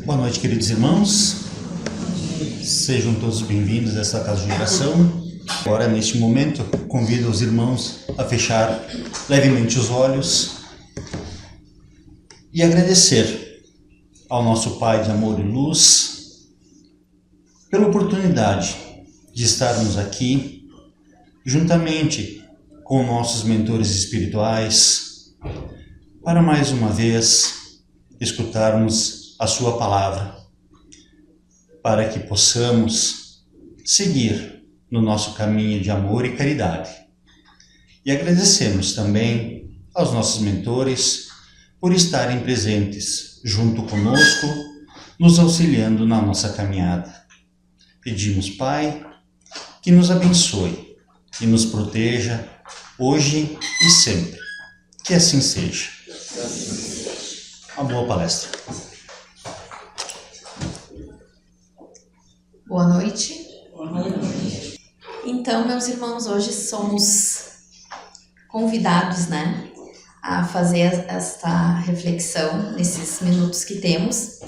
Boa noite, queridos irmãos. Sejam todos bem-vindos a esta casa de oração. Agora, neste momento, convido os irmãos a fechar levemente os olhos e agradecer ao nosso Pai de amor e luz pela oportunidade de estarmos aqui juntamente com nossos mentores espirituais para mais uma vez escutarmos a sua palavra, para que possamos seguir no nosso caminho de amor e caridade. E agradecemos também aos nossos mentores por estarem presentes junto conosco, nos auxiliando na nossa caminhada. Pedimos, Pai, que nos abençoe e nos proteja hoje e sempre. Que assim seja. Uma boa palestra. Boa noite. Boa noite. Então, meus irmãos, hoje somos convidados, a fazer esta reflexão nesses minutos que temos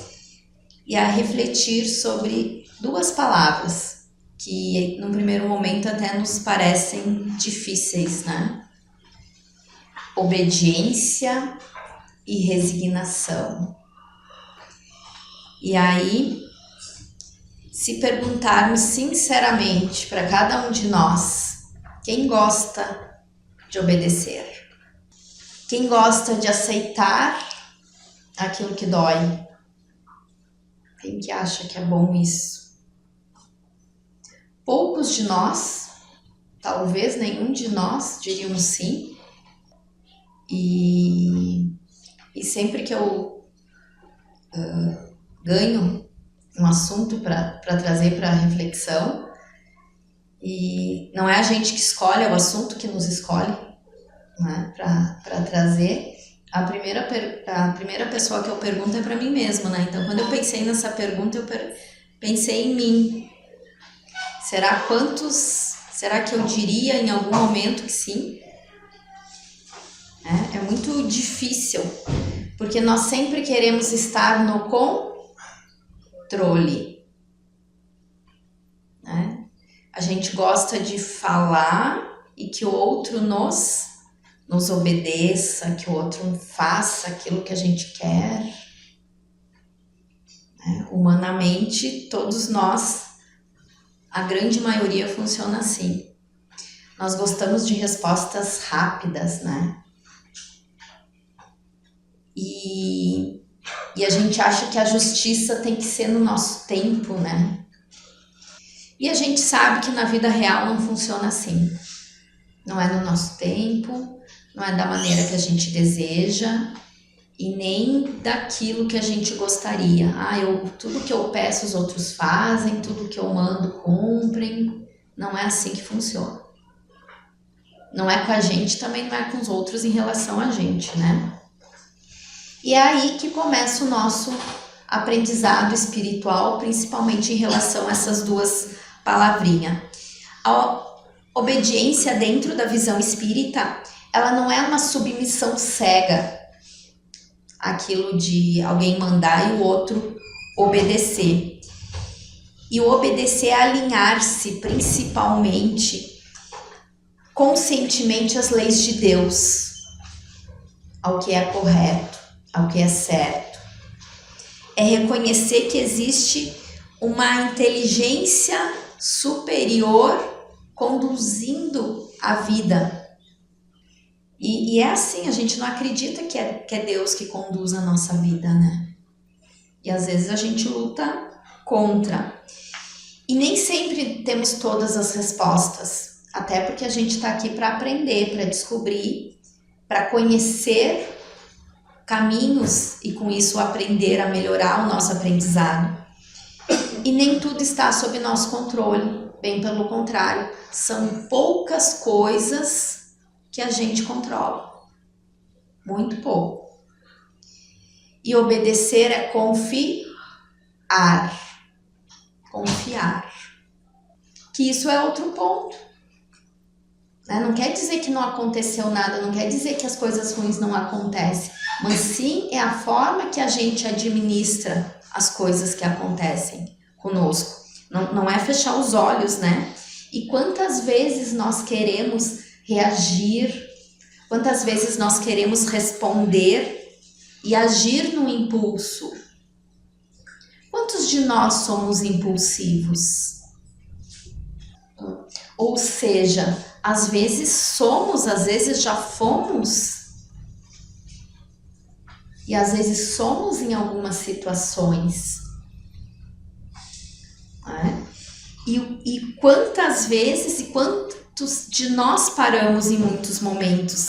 e a refletir sobre duas palavras que, num primeiro momento, até nos parecem difíceis, Obediência e resignação. E aí, se perguntarmos sinceramente para cada um de nós, quem gosta de obedecer? Quem gosta de aceitar aquilo que dói? Quem que acha que é bom isso? Poucos de nós, talvez nenhum de nós, diríamos sim. E sempre que eu ganho um assunto para trazer para reflexão, e não é a gente que escolhe, é o assunto que nos escolhe, para trazer, a primeira pessoa que eu pergunto é para mim mesma, Então, quando eu pensei nessa pergunta, eu pensei em mim. Será que eu diria em algum momento que sim? É muito difícil, porque nós sempre queremos estar no controle, A gente gosta de falar e que o outro nos obedeça, que o outro faça aquilo que a gente quer. Humanamente, todos nós, a grande maioria funciona assim. Nós gostamos de respostas rápidas, E a gente acha que a justiça tem que ser no nosso tempo, E a gente sabe que na vida real não funciona assim. Não é no nosso tempo, não é da maneira que a gente deseja e nem daquilo que a gente gostaria. Tudo que eu peço os outros fazem, tudo que eu mando cumprem. Não é assim que funciona. Não é com a gente, também não é com os outros em relação a gente, E é aí que começa o nosso aprendizado espiritual, principalmente em relação a essas duas palavrinhas. A obediência dentro da visão espírita, ela não é uma submissão cega, aquilo de alguém mandar e o outro obedecer. E o obedecer é alinhar-se principalmente, conscientemente às leis de Deus, ao que é correto, ao que é certo. É reconhecer que existe uma inteligência superior conduzindo a vida. E é assim, a gente não acredita que é Deus que conduz a nossa vida, E às vezes a gente luta contra. E nem sempre temos todas as respostas, até porque a gente está aqui para aprender, para descobrir, para conhecer caminhos e com isso aprender a melhorar o nosso aprendizado. E nem tudo está sob nosso controle, bem pelo contrário, são poucas coisas que a gente controla, muito pouco. E obedecer é confiar, que isso é outro ponto. Não quer dizer que não aconteceu nada, não quer dizer que as coisas ruins não acontecem, mas sim é a forma que a gente administra as coisas que acontecem conosco. Não é fechar os olhos, né? E quantas vezes nós queremos reagir, quantas vezes nós queremos responder e agir no impulso? Quantos de nós somos impulsivos? Ou seja, às vezes somos, às vezes já fomos, e às vezes somos em algumas situações. Né? E quantas vezes e quantos de nós paramos em muitos momentos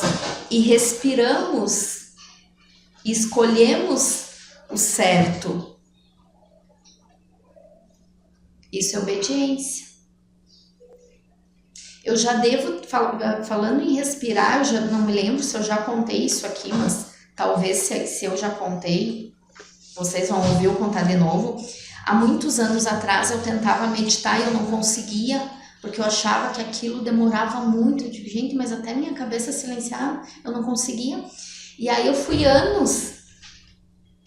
e respiramos e escolhemos o certo? Isso é obediência. Eu já devo, falando em respirar, eu já não me lembro se eu já contei isso aqui, mas talvez se eu já contei, vocês vão ouvir eu contar de novo. Há muitos anos atrás eu tentava meditar e eu não conseguia, porque eu achava que aquilo demorava muito. Eu digo, gente, mas até minha cabeça silenciava, eu não conseguia. E aí eu fui anos,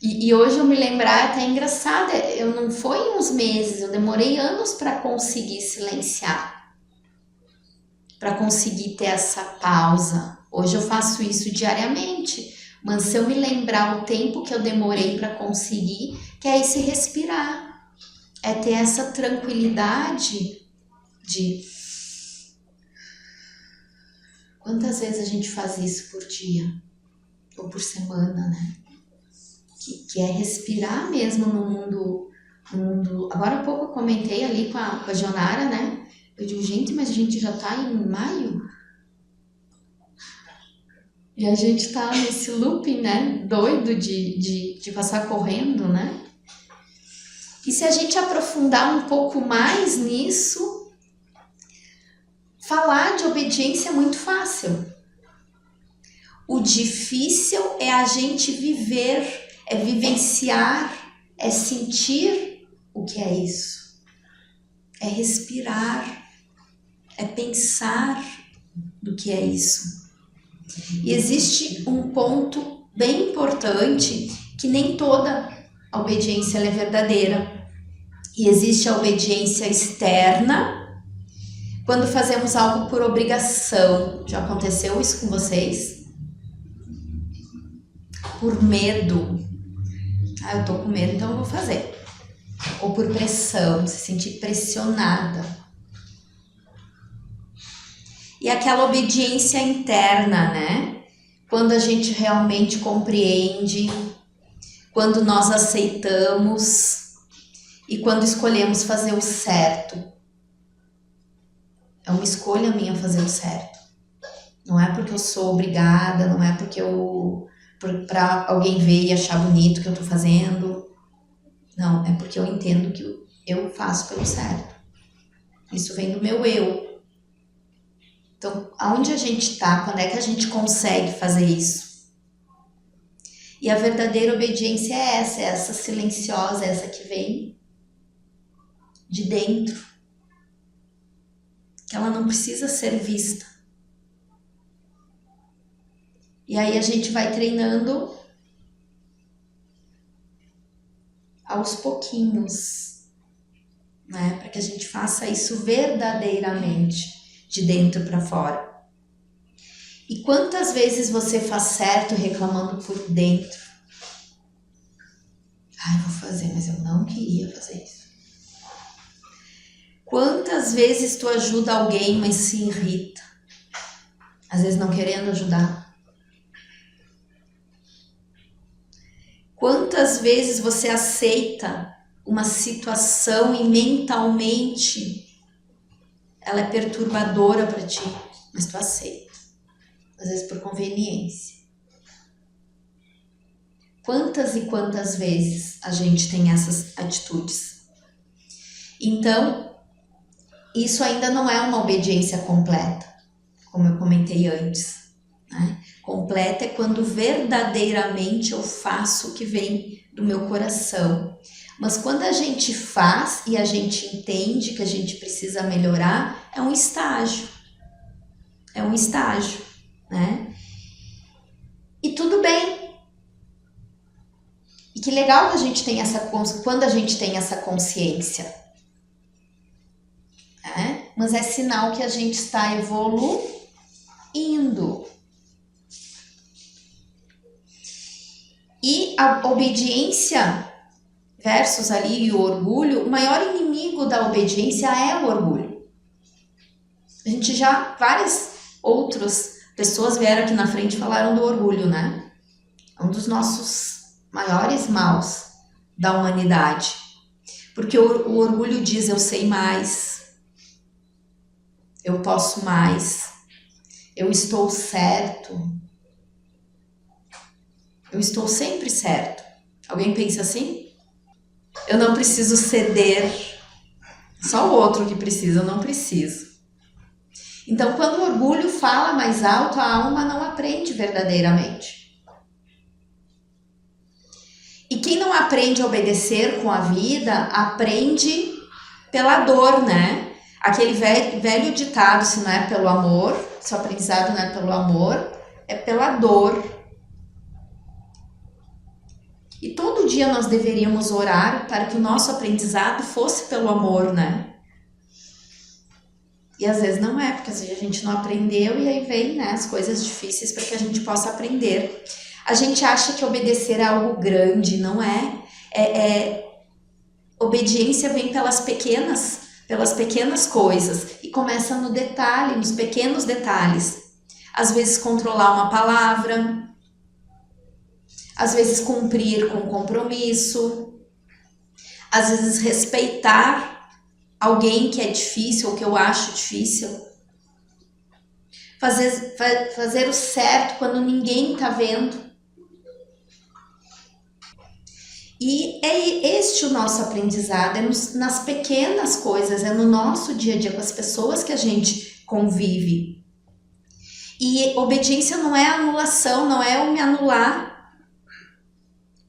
e hoje eu me lembrar é até engraçado, eu não foi uns meses, eu demorei anos para conseguir silenciar, para conseguir ter essa pausa. Hoje eu faço isso diariamente, mas se eu me lembrar o tempo que eu demorei para conseguir, que é esse respirar, é ter essa tranquilidade de... Quantas vezes a gente faz isso por dia? Ou por semana, né? Que é respirar mesmo no mundo... Agora há pouco eu comentei ali com a Jonara, né? Eu digo, gente, mas a gente já tá em maio? E a gente tá nesse looping, né? Doido de passar correndo, né? E se a gente aprofundar um pouco mais nisso, falar de obediência é muito fácil. O difícil é a gente viver, é vivenciar, é sentir o que é isso. É respirar, é pensar do que é isso. E existe um ponto bem importante, que nem toda a obediência é verdadeira. E existe a obediência externa, quando fazemos algo por obrigação. Já aconteceu isso com vocês? Por medo. Eu tô com medo, então eu vou fazer. Ou por pressão, se sentir pressionada. E aquela obediência interna, né? Quando a gente realmente compreende, quando nós aceitamos e quando escolhemos fazer o certo. É uma escolha minha fazer o certo. Não é porque eu sou obrigada, não é porque pra alguém ver e achar bonito o que eu tô fazendo. Não, é porque eu entendo que eu faço pelo certo. Isso vem do meu eu. Então, aonde a gente tá? Quando é que a gente consegue fazer isso? E a verdadeira obediência é essa silenciosa, essa que vem de dentro. Que ela não precisa ser vista. E aí a gente vai treinando aos pouquinhos, né? Para que a gente faça isso verdadeiramente. De dentro para fora. E quantas vezes você faz certo reclamando por dentro? Eu vou fazer, mas eu não queria fazer isso. Quantas vezes tu ajuda alguém, mas se irrita? Às vezes não querendo ajudar. Quantas vezes você aceita uma situação e mentalmente ela é perturbadora para ti, mas tu aceita. Às vezes por conveniência. Quantas e quantas vezes a gente tem essas atitudes? Então, isso ainda não é uma obediência completa, como eu comentei antes. Né? Completa é quando verdadeiramente eu faço o que vem do meu coração. Mas quando a gente faz e a gente entende que a gente precisa melhorar, é um estágio. É um estágio, né? E tudo bem. E que legal que a gente tem quando a gente tem essa consciência. Né? Mas é sinal que a gente está evoluindo. E a obediência versus ali o orgulho, o maior inimigo da obediência é o orgulho. A gente várias outras pessoas vieram aqui na frente e falaram do orgulho, né? É um dos nossos maiores maus da humanidade. Porque o orgulho diz, eu sei mais, eu posso mais, eu estou certo, eu estou sempre certo. Alguém pensa assim? Eu não preciso ceder, só o outro que precisa, eu não preciso. Então, quando o orgulho fala mais alto, a alma não aprende verdadeiramente. E quem não aprende a obedecer com a vida, aprende pela dor, né? Aquele velho ditado, se não é pelo amor, se o aprendizado não é pelo amor, é pela dor. E todo dia nós deveríamos orar para que o nosso aprendizado fosse pelo amor, né? E às vezes não é, porque às vezes a gente não aprendeu e aí vem, né, as coisas difíceis para que a gente possa aprender. A gente acha que obedecer é algo grande, não é? Obediência vem pelas pequenas coisas e começa no detalhe, nos pequenos detalhes. Às vezes controlar uma palavra, às vezes cumprir com compromisso, às vezes respeitar alguém que é difícil ou que eu acho difícil. Fazer o certo quando ninguém está vendo. E é este o nosso aprendizado, é nas pequenas coisas, é no nosso dia a dia, com as pessoas que a gente convive. E obediência não é anulação, não é eu me anular.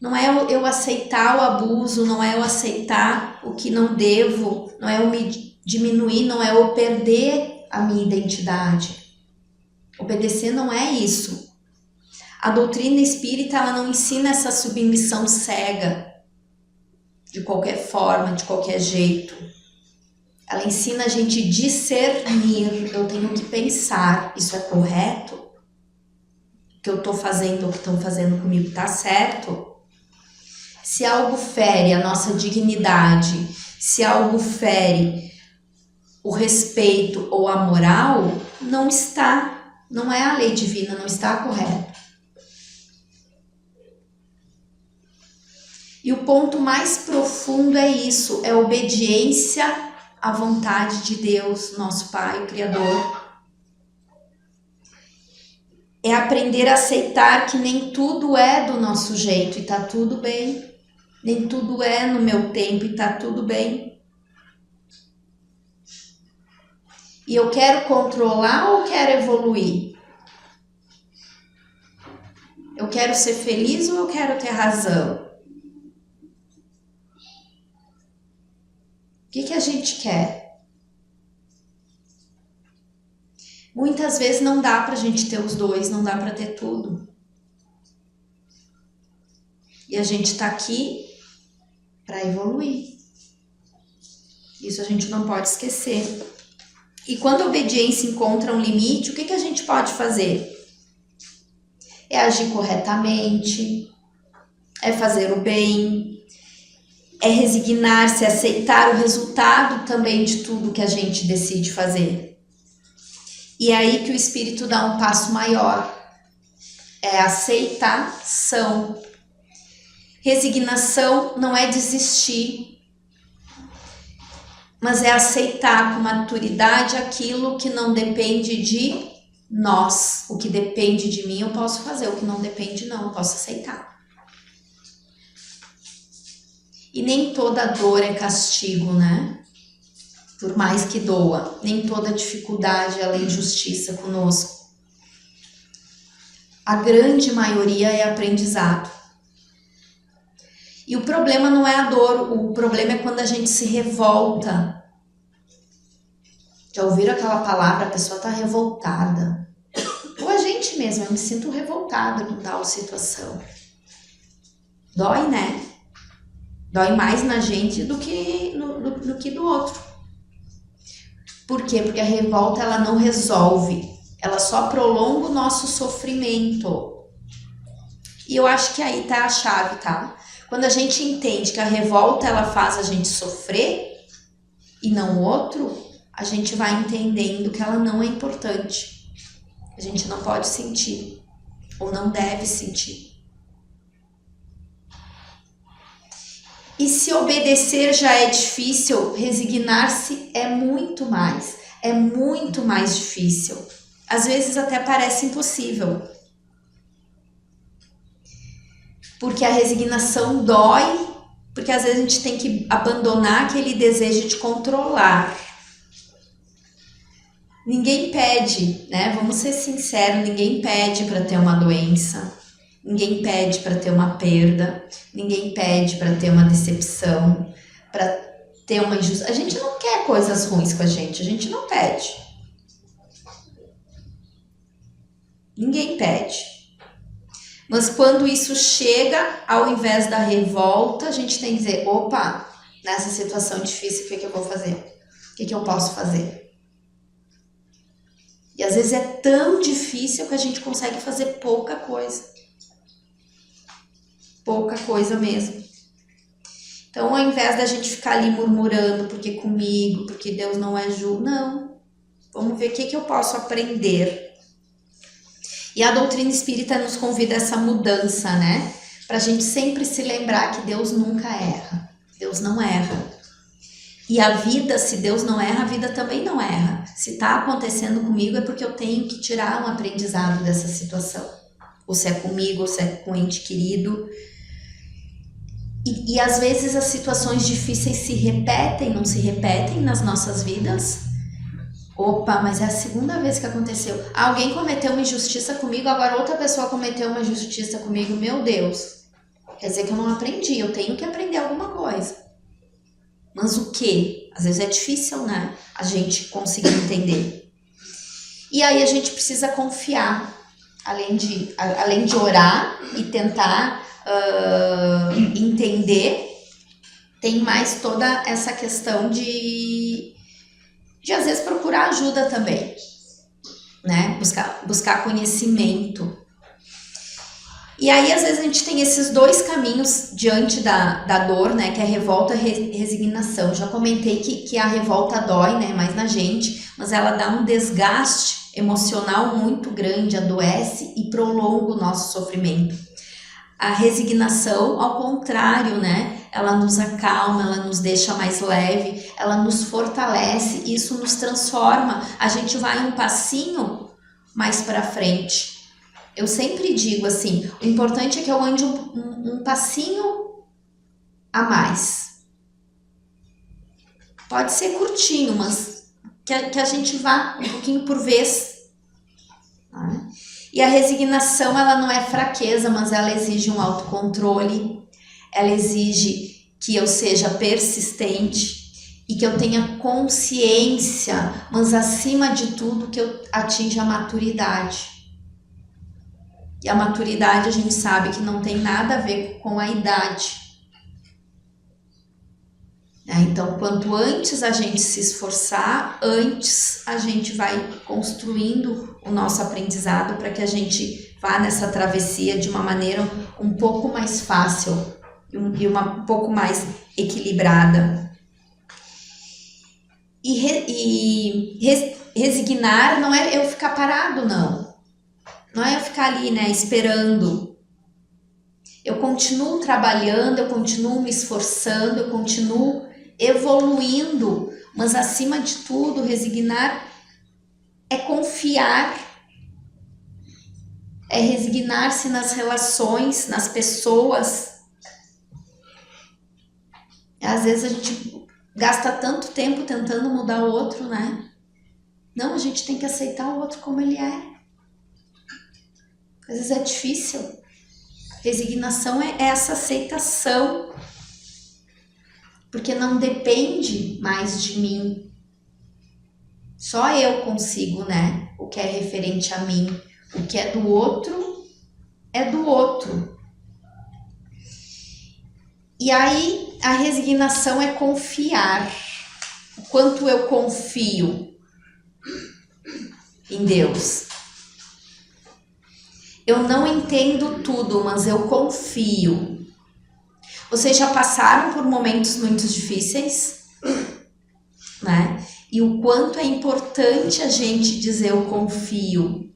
Não é eu aceitar o abuso, não é eu aceitar o que não devo, não é eu me diminuir, não é eu perder a minha identidade. Obedecer não é isso. A doutrina espírita ela não ensina essa submissão cega, de qualquer forma, de qualquer jeito. Ela ensina a gente discernir. Eu tenho que pensar, isso é correto? O que eu estou fazendo, o que estão fazendo comigo está certo? Se algo fere a nossa dignidade, se algo fere o respeito ou a moral, não é a lei divina, não está correto. E o ponto mais profundo é isso, é obediência à vontade de Deus, nosso Pai, o Criador. É aprender a aceitar que nem tudo é do nosso jeito e tá tudo bem. Nem tudo é no meu tempo e tá tudo bem. E eu quero controlar ou quero evoluir? Eu quero ser feliz ou eu quero ter razão? O que a gente quer? Muitas vezes não dá pra gente ter os dois, não dá pra ter tudo. E a gente tá aqui para evoluir. Isso a gente não pode esquecer. E quando a obediência encontra um limite, o que a gente pode fazer? É agir corretamente, é fazer o bem, é resignar-se, aceitar o resultado também de tudo que a gente decide fazer. E é aí que o espírito dá um passo maior. É aceitação. Resignação não é desistir, mas é aceitar com maturidade aquilo que não depende de nós. O que depende de mim eu posso fazer, o que não depende não, eu posso aceitar. E nem toda dor é castigo, né? Por mais que doa, nem toda dificuldade ela é injustiça conosco. A grande maioria é aprendizado. E o problema não é a dor, o problema é quando a gente se revolta. Já ouviram aquela palavra, a pessoa está revoltada. Ou a gente mesma, eu me sinto revoltada com tal situação. Dói, né? Dói mais na gente do que do que do outro. Por quê? Porque a revolta ela não resolve, ela só prolonga o nosso sofrimento. E eu acho que aí tá a chave, tá? Quando a gente entende que a revolta ela faz a gente sofrer e não o outro, a gente vai entendendo que ela não é importante. A gente não pode sentir ou não deve sentir. E se obedecer já é difícil, resignar-se é muito mais difícil. Às vezes até parece impossível. Porque a resignação dói, porque às vezes a gente tem que abandonar aquele desejo de controlar. Ninguém pede, né? Vamos ser sinceros, ninguém pede para ter uma doença. Ninguém pede para ter uma perda, ninguém pede para ter uma decepção, para ter uma injustiça. A gente não quer coisas ruins com a gente não pede. Ninguém pede. Mas quando isso chega, ao invés da revolta, a gente tem que dizer, opa, nessa situação difícil, o que eu vou fazer? O que eu posso fazer? E às vezes é tão difícil que a gente consegue fazer pouca coisa. Pouca coisa mesmo. Então, ao invés da gente ficar ali murmurando, porque comigo, porque Deus não é justo, não. Vamos ver o que eu posso aprender. E a doutrina espírita nos convida a essa mudança, né? Pra gente sempre se lembrar que Deus nunca erra. Deus não erra. E a vida, se Deus não erra, a vida também não erra. Se tá acontecendo comigo é porque eu tenho que tirar um aprendizado dessa situação. Ou se é comigo, ou se é com um ente querido. E às vezes as situações difíceis se repetem, não se repetem nas nossas vidas. Opa, mas é a segunda vez que aconteceu. Alguém cometeu uma injustiça comigo, agora outra pessoa cometeu uma injustiça comigo. Meu Deus, quer dizer que eu não aprendi, eu tenho que aprender alguma coisa. Mas o quê? Às vezes é difícil, né? A gente conseguir entender. E aí a gente precisa confiar, além de orar e tentar entender, tem mais toda essa questão de às vezes procurar ajuda também, né? Buscar conhecimento. E aí às vezes a gente tem esses dois caminhos diante da dor, né? Que é a revolta e resignação. Já comentei que a revolta dói, né? Mais na gente, mas ela dá um desgaste emocional muito grande, adoece e prolonga o nosso sofrimento. A resignação, ao contrário, né? Ela nos acalma, ela nos deixa mais leve, ela nos fortalece, isso nos transforma. A gente vai um passinho mais para frente. Eu sempre digo assim, o importante é que eu ande um passinho a mais. Pode ser curtinho, mas que a gente vá um pouquinho por vez. Né? E a resignação, ela não é fraqueza, mas ela exige um autocontrole, ela exige que eu seja persistente e que eu tenha consciência, mas acima de tudo que eu atinja a maturidade. E a maturidade a gente sabe que não tem nada a ver com a idade. Então, quanto antes a gente se esforçar, antes a gente vai construindo o nosso aprendizado para que a gente vá nessa travessia de uma maneira um pouco mais fácil e um pouco mais equilibrada. Resignar não é eu ficar parado, não. Não é eu ficar ali, né, esperando. Eu continuo trabalhando, eu continuo me esforçando, eu continuo evoluindo, mas acima de tudo, resignar é confiar, é resignar-se nas relações, nas pessoas. Às vezes a gente gasta tanto tempo tentando mudar o outro, né? Não, a gente tem que aceitar o outro como ele é. Às vezes é difícil. Resignação é essa aceitação, porque não depende mais de mim. Só eu consigo, né? O que é referente a mim. O que é do outro, é do outro. E aí a resignação é confiar. O quanto eu confio em Deus. Eu não entendo tudo, mas eu confio. Vocês já passaram por momentos muito difíceis, né? E o quanto é importante a gente dizer eu confio.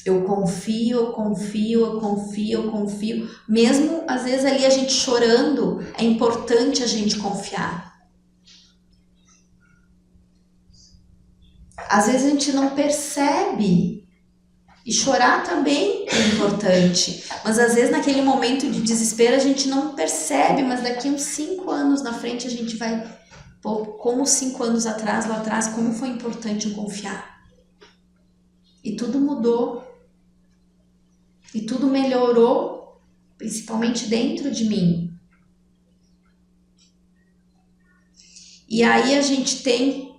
Eu confio, eu confio, eu confio, eu confio. Mesmo às vezes ali a gente chorando, é importante a gente confiar. Às vezes a gente não percebe. E chorar também é importante. Mas às vezes naquele momento de desespero a gente não percebe, mas daqui uns 5 anos na frente a gente vai... Pô, como 5 anos atrás, lá atrás, como foi importante eu confiar. E tudo mudou. E tudo melhorou, principalmente dentro de mim. E aí a gente tem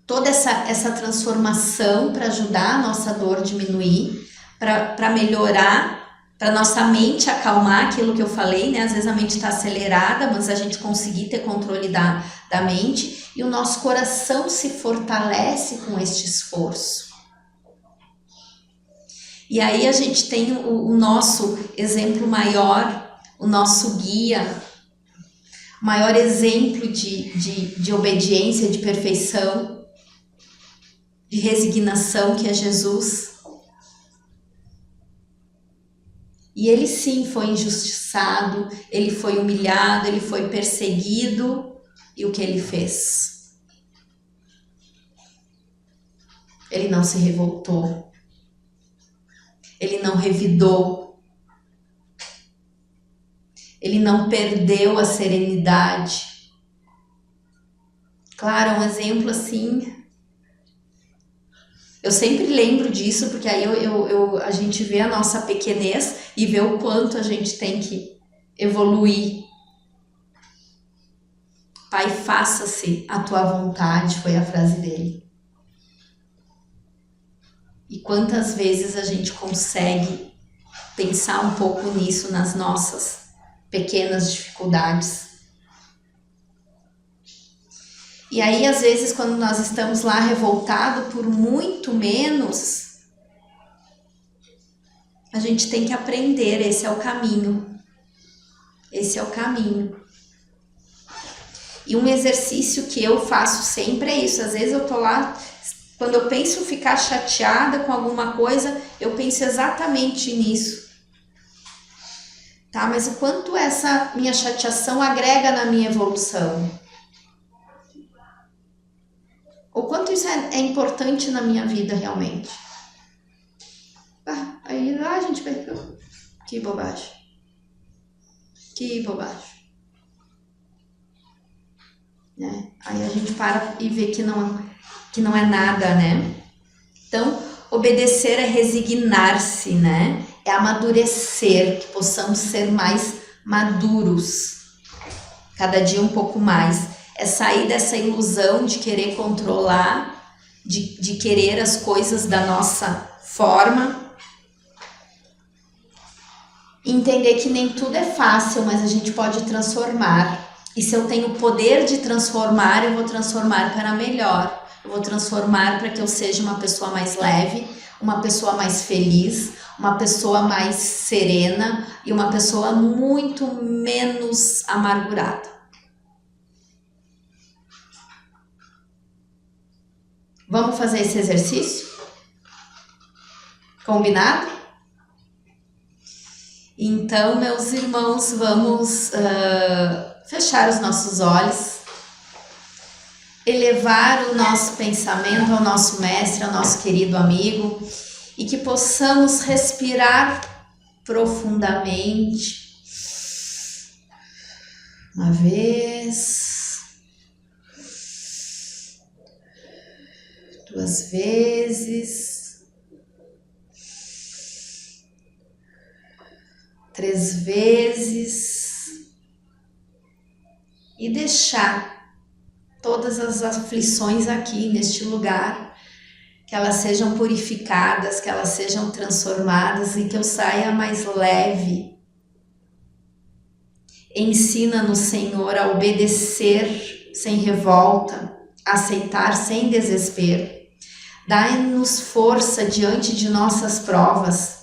toda essa transformação para ajudar a nossa dor a diminuir, para melhorar, para nossa mente acalmar aquilo que eu falei, né? Às vezes a mente está acelerada, mas a gente conseguir ter controle da mente e o nosso coração se fortalece com este esforço. E aí a gente tem o nosso exemplo maior, o nosso guia, o maior exemplo de obediência, de perfeição, de resignação, que é Jesus. E ele sim foi injustiçado, ele foi humilhado, ele foi perseguido. E o que ele fez? Ele não se revoltou. Ele não revidou. Ele não perdeu a serenidade. Claro, um exemplo assim... Eu sempre lembro disso, porque aí a gente vê a nossa pequenez e vê o quanto a gente tem que evoluir. Pai, faça-se a tua vontade, foi a frase dele. E quantas vezes a gente consegue pensar um pouco nisso nas nossas pequenas dificuldades. E aí, às vezes, quando nós estamos lá revoltados por muito menos, a gente tem que aprender, esse é o caminho. Esse é o caminho. E um exercício que eu faço sempre é isso. Às vezes eu tô lá, quando eu penso ficar chateada com alguma coisa, eu penso exatamente nisso. Tá? Mas o quanto essa minha chateação agrega na minha evolução? O quanto isso é importante na minha vida realmente? Aí lá a gente vai... Que bobagem. Que bobagem. Né? Aí a gente para e vê que não é nada, né? Então, obedecer é resignar-se, né? É amadurecer, que possamos ser mais maduros. Cada dia um pouco mais. É sair dessa ilusão de querer controlar, de querer as coisas da nossa forma. Entender que nem tudo é fácil, mas a gente pode transformar. E se eu tenho o poder de transformar, eu vou transformar para melhor. Eu vou transformar para que eu seja uma pessoa mais leve, uma pessoa mais feliz, uma pessoa mais serena e uma pessoa muito menos amargurada. Vamos fazer esse exercício? Combinado? Então, meus irmãos, vamos fechar os nossos olhos, elevar o nosso pensamento ao nosso mestre, ao nosso querido amigo, e que possamos respirar profundamente. Uma vez... 2 vezes, 3 vezes e deixar todas as aflições aqui neste lugar, que elas sejam purificadas, que elas sejam transformadas e que eu saia mais leve, Ensina-nos, Senhor, a obedecer sem revolta, a aceitar sem desespero. Dai-nos força diante de nossas provas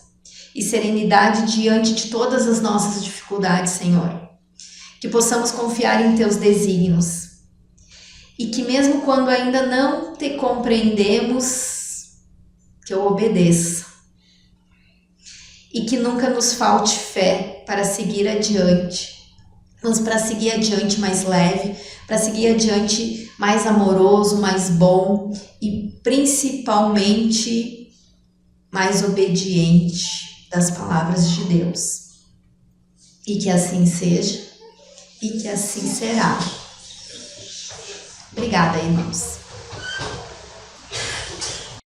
e serenidade diante de todas as nossas dificuldades, Senhor. Que possamos confiar em Teus desígnios e que mesmo quando ainda não Te compreendemos, que eu obedeça. E que nunca nos falte fé para seguir adiante, mas para seguir adiante mais leve, para seguir adiante mais amoroso, mais bom e principalmente mais obediente das palavras de Deus. E que assim seja e que assim será. Obrigada, irmãos.